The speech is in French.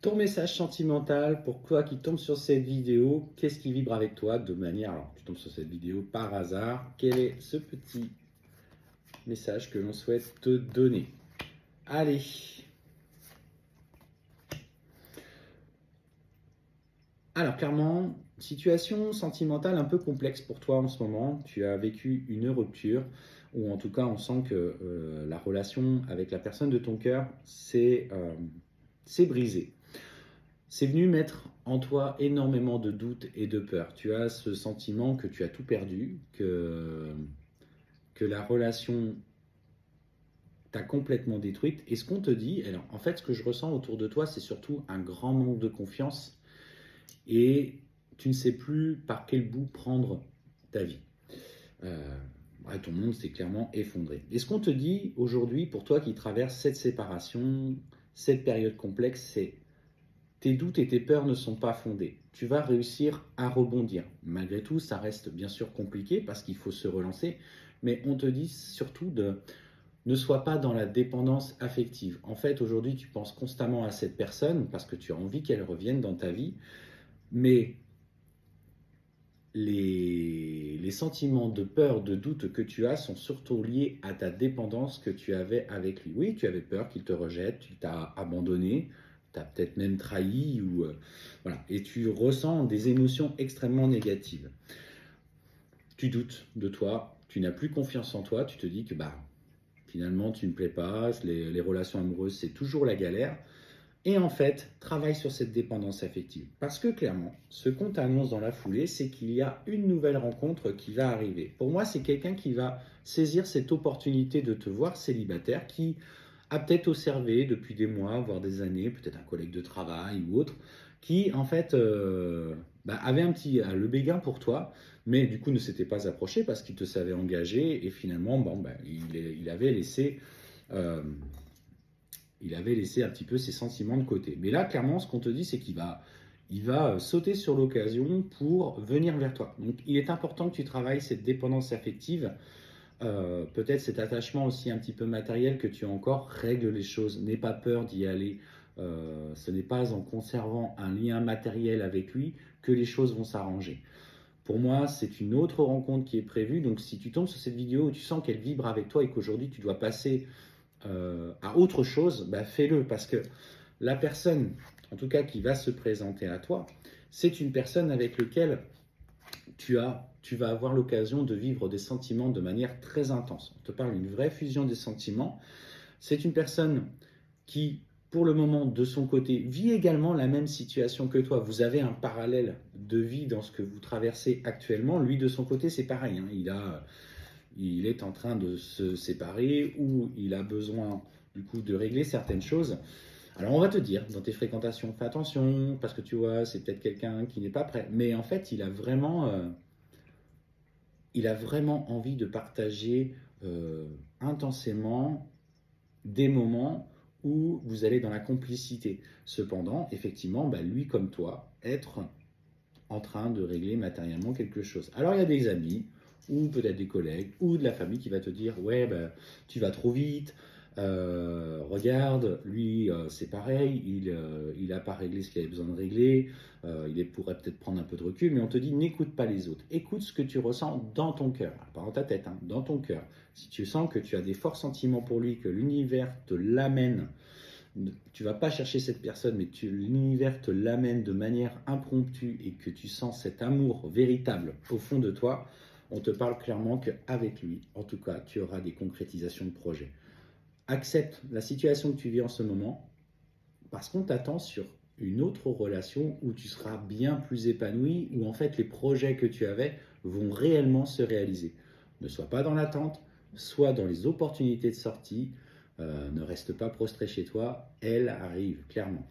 Ton message sentimental pour toi qui tombe sur cette vidéo, qu'est-ce qui vibre avec toi de manière... Alors, tu tombes sur cette vidéo par hasard, quel est ce petit message que l'on souhaite te donner? Allez! Alors, clairement, situation sentimentale un peu complexe pour toi en ce moment. Tu as vécu une rupture, ou en tout cas, on sent que la relation avec la personne de ton cœur s'est brisée. C'est venu mettre en toi énormément de doutes et de peurs. Tu as ce sentiment que tu as tout perdu, que la relation t'a complètement détruite. Et ce qu'on te dit, alors en fait, ce que je ressens autour de toi, c'est surtout un grand manque de confiance et tu ne sais plus par quel bout prendre ta vie. Ouais, ton monde s'est clairement effondré. Et ce qu'on te dit aujourd'hui, pour toi qui traverses cette séparation, cette période complexe, c'est tes doutes et tes peurs ne sont pas fondés. Tu vas réussir à rebondir. Malgré tout, ça reste bien sûr compliqué parce qu'il faut se relancer, mais on te dit surtout de ne sois pas dans la dépendance affective. En fait, aujourd'hui, tu penses constamment à cette personne parce que tu as envie qu'elle revienne dans ta vie, mais les sentiments de peur, de doute que tu as sont surtout liés à ta dépendance que tu avais avec lui. Oui, tu avais peur qu'il te rejette, tu t'as abandonné, tu as peut-être même trahi, voilà. Et tu ressens des émotions extrêmement négatives. Tu doutes de toi, tu n'as plus confiance en toi, tu te dis que finalement tu ne plais pas, les relations amoureuses c'est toujours la galère. Et en fait, travaille sur cette dépendance affective. Parce que clairement, ce qu'on t'annonce dans la foulée, c'est qu'il y a une nouvelle rencontre qui va arriver. Pour moi, c'est quelqu'un qui va saisir cette opportunité de te voir célibataire, qui a peut-être observé depuis des mois, voire des années, peut-être un collègue de travail ou autre, qui en fait avait un petit le béguin pour toi, mais du coup ne s'était pas approché parce qu'il te savait engagé et finalement il avait laissé euh, un petit peu ses sentiments de côté. Mais là, clairement, ce qu'on te dit, c'est qu'il va sauter sur l'occasion pour venir vers toi. Donc, il est important que tu travailles cette dépendance affective, peut-être cet attachement aussi un petit peu matériel que tu as encore, règle les choses. N'aie pas peur d'y aller. Ce n'est pas en conservant un lien matériel avec lui que les choses vont s'arranger. Pour moi, c'est une autre rencontre qui est prévue. Donc, si tu tombes sur cette vidéo et tu sens qu'elle vibre avec toi et qu'aujourd'hui tu dois passer à autre chose, fais-le parce que la personne, en tout cas qui va se présenter à toi, c'est une personne avec laquelle tu vas avoir l'occasion de vivre des sentiments de manière très intense. On te parle d'une vraie fusion des sentiments. C'est une personne qui, pour le moment, de son côté, vit également la même situation que toi. Vous avez un parallèle de vie dans ce que vous traversez actuellement. Lui, de son côté, c'est pareil, hein. Il est en train de se séparer ou il a besoin du coup de régler certaines choses. Alors on va te dire dans tes fréquentations, fais attention parce que tu vois, c'est peut-être quelqu'un qui n'est pas prêt. Mais en fait, il a vraiment envie de partager intensément des moments où vous allez dans la complicité. Cependant, effectivement, lui comme toi, être en train de régler matériellement quelque chose. Alors il y a des amis, ou peut-être des collègues, ou de la famille qui va te dire ouais, tu vas trop vite, regarde, lui c'est pareil, il n'a pas réglé ce qu'il avait besoin de régler, il pourrait peut-être prendre un peu de recul, mais on te dit n'écoute pas les autres, écoute ce que tu ressens dans ton cœur, pas dans ta tête, hein, dans ton cœur. Si tu sens que tu as des forts sentiments pour lui, que l'univers te l'amène, tu vas pas chercher cette personne, mais l'univers te l'amène de manière impromptue et que tu sens cet amour véritable au fond de toi, on te parle clairement qu'avec lui, en tout cas, tu auras des concrétisations de projets. Accepte la situation que tu vis en ce moment parce qu'on t'attend sur une autre relation où tu seras bien plus épanoui, où en fait les projets que tu avais vont réellement se réaliser. Ne sois pas dans l'attente, sois dans les opportunités de sortie, ne reste pas prostré chez toi, elle arrive clairement.